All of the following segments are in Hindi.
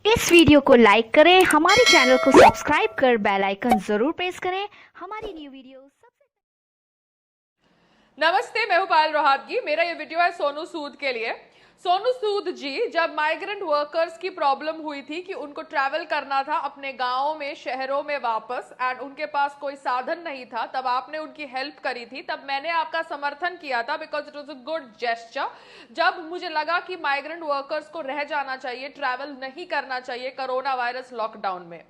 इस वीडियो को लाइक करें, हमारे चैनल को सब्सक्राइब कर बेल आइकन जरूर प्रेस करें हमारी न्यू वीडियो सबसे। नमस्ते, मैं हूं पायल रोहातगी। मेरा ये वीडियो है सोनू सूद के लिए। सोनू सूद जी, जब माइग्रेंट वर्कर्स की प्रॉब्लम हुई थी कि उनको ट्रैवल करना था अपने गांवों में, शहरों में वापस, एंड उनके पास कोई साधन नहीं था, तब आपने उनकी हेल्प करी थी। तब मैंने आपका समर्थन किया था because it was a good gesture. जब मुझे लगा कि माइग्रेंट वर्कर्स को रह जाना चाहिए, ट्रैवल नहीं करना चाहिए कोरोना वायरस लॉकडाउन में।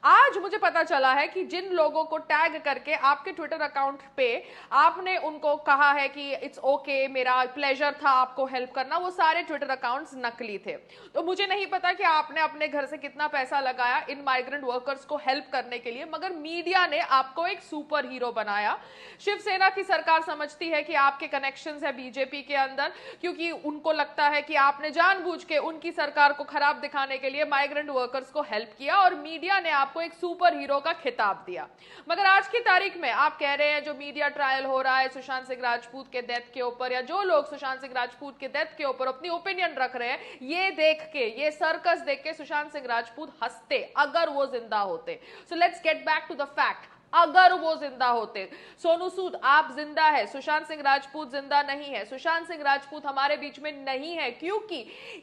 आज मुझे पता चला है कि जिन लोगों को टैग करके आपके ट्विटर अकाउंट पे आपने उनको कहा है कि इट्स ओके, मेरा प्लेजर था आपको हेल्प करना, वो सारे ट्विटर अकाउंट्स नकली थे। तो मुझे नहीं पता कि आपने अपने घर से कितना पैसा लगाया इन माइग्रेंट वर्कर्स को हेल्प करने के लिए, मगर मीडिया ने आपको एक सुपर हीरो बनाया। शिवसेना की सरकार समझती है कि आपके कनेक्शंस है बीजेपी के अंदर, क्योंकि उनको लगता है कि आपने जानबूझ के उनकी सरकार को खराब दिखाने के लिए माइग्रेंट वर्कर्स को हेल्प किया और मीडिया ने आपको एक सुपर हीरो का खिताब दिया। मगर आज की तारीख में आप कह रहे हैं जो मीडिया ट्रायल हो रहा है सुशांत सिंह राजपूत के डेथ के ऊपर, या जो लोग सुशांत सिंह राजपूत के डेथ के ऊपर अपनी ओपिनियन रख रहे हैं, ये देख के, ये सर्कस देख के सुशांत सिंह राजपूत हंसते अगर वो जिंदा होते। So let's get back to the fact. अगर वो जिंदा होते, सोनू सूद आप जिंदा है, सुशांत सिंह राजपूत जिंदा नहीं है। सुशांत सिंह राजपूत हमारे बीच में नहीं है क्योंकि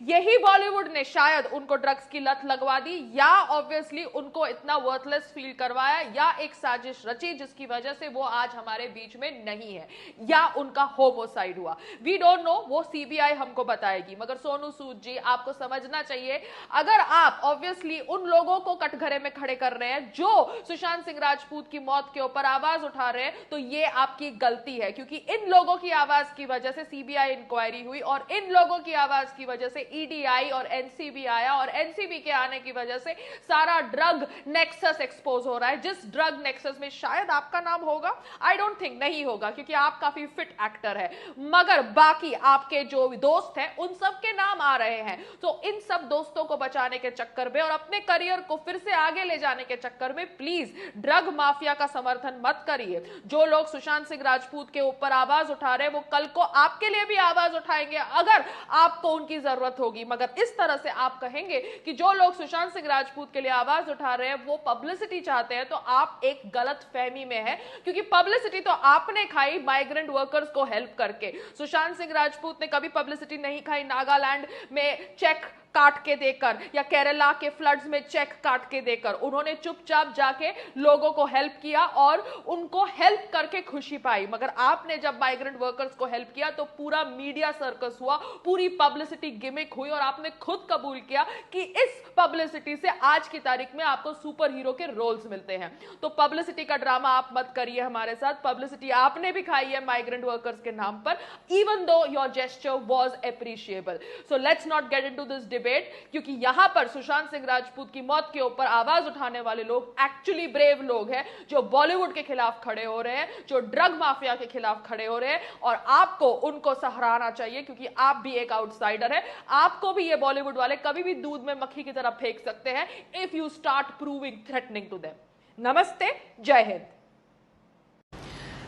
यही बॉलीवुड ने शायद उनको ड्रग्स की लत लगवा दी, या ऑब्वियसली उनको इतना वर्थलेस फील करवाया, या एक साजिश रची जिसकी वजह से वो आज हमारे बीच में नहीं है, या उनका होमोसाइड हुआ। वी डोंट नो, वो सीबीआई हमको बताएगी। मगर सोनू सूद जी, आपको समझना चाहिए, अगर आप ऑब्वियसली उन लोगों को कटघरे में खड़े कर रहे हैं जो सुशांत सिंह राजपूत मौत के ऊपर आवाज उठा रहे हैं, तो ये आपकी गलती है, क्योंकि इन लोगों की आवाज की वजह से सीबीआई इंक्वायरी हुई, और इन लोगों की आवाज की वजह से ईडी आई और एनसीबी आया, और एनसीबी के आने की वजह से सारा ड्रग नेक्सस एक्सपोज हो रहा है। जिस ड्रग नेक्सस में शायद आपका नाम होगा, आई डोंट थिंक, नहीं होगा क्योंकि आप काफी फिट एक्टर है, मगर बाकी आपके जो दोस्त हैं उन सब के नाम आ रहे हैं। तो इन सब दोस्तों को बचाने के चक्कर में और अपने करियर को फिर से आगे ले जाने के चक्कर में प्लीज ड्रग माफिया का समर्थन मत करिए। जो लोग सुशांत सिंह राजपूत के ऊपर आवाज उठा रहे हैं, वो कल को आपके लिए भी आवाज उठाएंगे अगर आपको उनकी जरूरत होगी। मगर इस तरह से आप कहेंगे कि जो लोग सुशांत सिंह राजपूत के लिए आवाज उठा रहे हैं वो पब्लिसिटी चाहते हैं, तो आप एक गलत फहमी में है, क्योंकि पब्लिसिटी तो आपने खाई माइग्रेंट वर्कर्स को हेल्प करके। सुशांत सिंह राजपूत ने कभी पब्लिसिटी नहीं खाई नागालैंड में चेक काट के देकर, या केरला के फ्लड्स में चेक काट के देकर। उन्होंने चुपचाप जाके लोगों को हेल्प किया और उनको हेल्प करके खुशी पाई। मगर आपने जब माइग्रेंट वर्कर्स को हेल्प किया तो पूरा मीडिया सर्कस हुआ, पूरी पब्लिसिटी गिमिक हुई, और आपने खुद कबूल किया कि इस पब्लिसिटी से आज की तारीख में आपको सुपर हीरो के रोल्स मिलते हैं। तो पब्लिसिटी का ड्रामा आप मत करिए हमारे साथ। पब्लिसिटी आपने भी खाई है माइग्रेंट वर्कर्स के नाम पर, even though your gesture was appreciable. So let's not get into this debate, क्योंकि यहां पर सुशांत सिंह राजपूत की मौत के ऊपर आवाज उठाने वाले लोग एक्चुअली ब्रेव लोग हैं, जो बॉलीवुड के खिलाफ खड़े हो रहे हैं, जो ड्रग माफिया के खिलाफ खड़े हो रहे हैं, और आपको उनको सराहना चाहिए क्योंकि आप भी एक आउटसाइडर है। आपको भी ये बॉलीवुड वाले कभी भी दूध में मक्खी की तरह फेंक सकते हैं if you start proving threatening to them. नमस्ते, जय हिंद।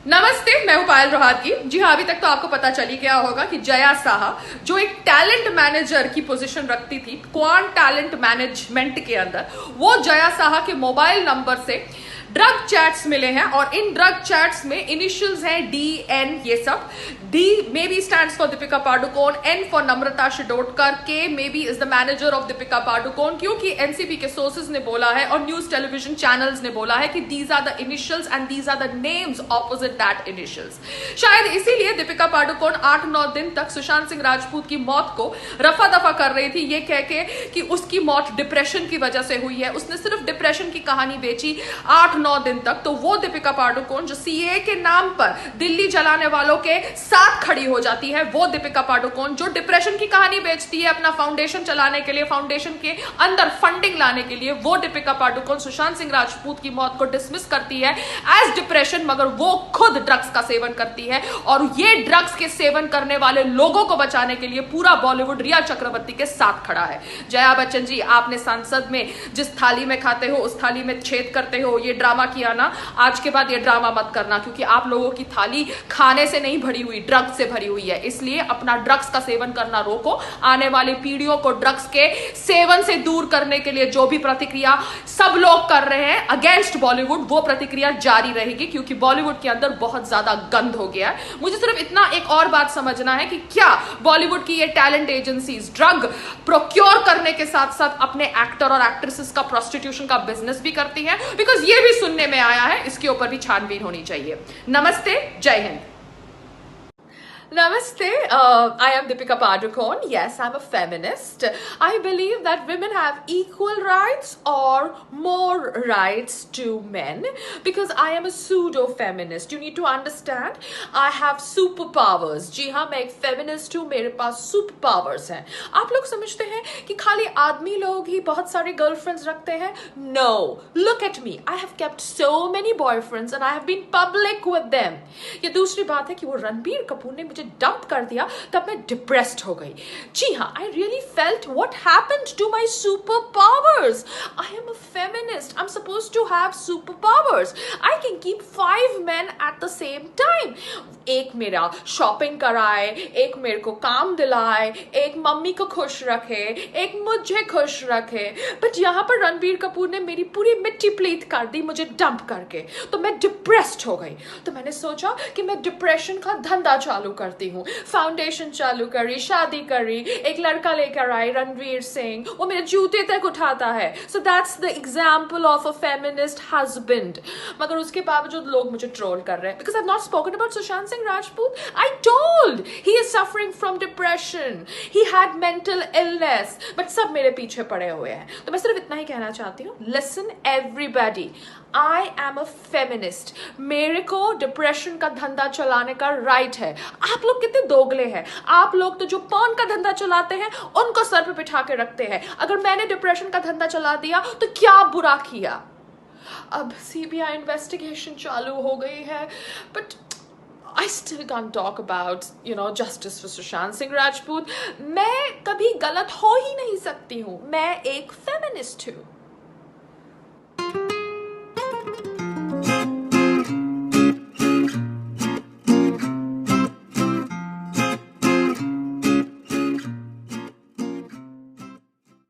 नमस्ते, मैं हूं पायल रोहातगी। जी हाँ, अभी तक तो आपको पता चली गया होगा कि जया साहा, जो एक टैलेंट मैनेजर की पोजीशन रखती थी क्वांट टैलेंट मैनेजमेंट के अंदर, वो जया साहा के मोबाइल नंबर से ड्रग चैट्स मिले हैं, और इन ड्रग चैट्स में इनिशियल्स हैं DN, ये सब। D may be stands for Deepika Padukone, N for Namrata Shirodkar, K may be is the manager of Deepika Padukone, क्योंकि एनसीबी के सोर्सेज ने बोला है और न्यूज टेलीविजन चैनल्स ने बोला है कि these are the initials and these are the names opposite that initials. शायद इसीलिए दीपिका पाडुकोन 8-9 दिन तक सुशांत सिंह राजपूत की मौत को रफा दफा कर रही थी, ये कह के कि उसकी मौत डिप्रेशन की वजह से हुई है। उसने सिर्फ डिप्रेशन की कहानी बेची 8-9 दिन तक। तो वो दीपिका पाडुकोन जो सीए के नाम पर दिल्ली जलाने वालों के साथ खड़ी हो जाती है, वो दीपिका पाडुकोन जो डिप्रेशन की कहानी बेचती है अपना फाउंडेशन चलाने के लिए, फाउंडेशन के अंदर फंडिंग लाने के लिए, वो दीपिका पाडुकोन सुशांत सिंह राजपूत की मौत को डिसमिस करती है एज डिप्रेशन, मगर वो खुद ड्रग्स का सेवन करती है। और ये ड्रग्स के सेवन करने वाले लोगों को बचाने के लिए पूरा बॉलीवुड रिया चक्रवर्ती के साथ खड़ा है। जया बच्चन जी, आपने संसद में जिस थाली में खाते हो उस थाली में छेद करते हो, ये ड्रामा किया ना, आज के बाद ये ड्रामा मत करना, क्योंकि आप लोगों की थाली खाने से नहीं भरी हुई, ड्रग्स से भरी हुई है। इसलिए अपना ड्रग्स का सेवन करना रोको। आने वाली पीढ़ियों को ड्रग्स के सेवन से दूर करने के लिए जो भी प्रतिक्रिया सब लोग कर रहे हैं अगेंस्ट बॉलीवुड, वो प्रतिक्रिया जारी रहेगी, क्योंकि बॉलीवुड के अंदर बहुत ज्यादा गंद हो गया है। मुझे सिर्फ इतना एक और बात समझना है कि क्या बॉलीवुड की ये टैलेंट एजेंसीज ड्रग प्रोक्योर करने के साथ साथ अपने एक्टर और एक्ट्रेसेस का प्रोस्टिट्यूशन का बिजनेस भी करती हैं? बिकॉज ये भी सुनने में आया है, इसके ऊपर भी छानबीन होनी चाहिए। नमस्ते, जय Hind. Namaste, I am Deepika Padukone. Yes, I'm a feminist. I believe that women have equal rights or more rights to men, because I am a pseudo-feminist. You need to understand, I have superpowers. जी हाँ, मैं एक feminist हूँ, मेरे पास superpowers हैं। आप लोग समझते हैं कि खाली आदमी लोग ही बहुत सारे girlfriends रखते हैं? No, look at me. I have kept so many boyfriends and I have been public with them. ये दूसरी बात है कि वो रणबीर कपूर ने मुझे डंप कर दिया तब मैं डिप्रेस्ड हो गई। जी हाँ, I really felt what happened to my super powers. I am a feminist, I am supposed to have super powers. I can keep 5 men at the same time. एक मेरा शॉपिंग कराए, एक मेरे को काम दिलाए, एक मम्मी को खुश रखे, एक मुझे खुश रखे। बट यहाँ पर रणबीर कपूर ने मेरी पूरी मिट्टी प्लीत कर दी मुझे डंप करके, तो मैं डिप्रेस्ड हो गई। तो मैंने सोचा कि मैं डिप्रेशन का धंधा चालू करती हूँ। फाउंडेशन चालू करी, शादी करी, एक लड़का लेकर आई रणवीर सिंह, वो मेरे जूते तक उठाता है। So that's the example of a feminist husband. मगर उसके बावजूद लोग मुझे ट्रोल कर रहे हैं because I have not spoken about Sushant Singh Rajput. I told he is suffering from depression, he had mental illness, but सब मेरे पीछे पड़े हुए हैं। तो मैं सिर्फ इतना ही कहना चाहती हूँ, listen everybody, I am a feminist. मेरे को डिप्रेशन का धंधा चलाने का राइट है। आप लोग कितने दोगले हैं। आप लोग तो जो पॉर्न का धंधा चलाते हैं उनको सर पे बिठा के रखते हैं। अगर मैंने डिप्रेशन का धंधा चला दिया तो क्या बुरा किया। अब सीबीआई इन्वेस्टिगेशन चालू हो गई है, but I still can't talk about, justice for Sushant Singh Rajput. मैं कभी गलत हो ही नहीं सकती हूँ। मैं एक फेमिनिस्ट हूँ।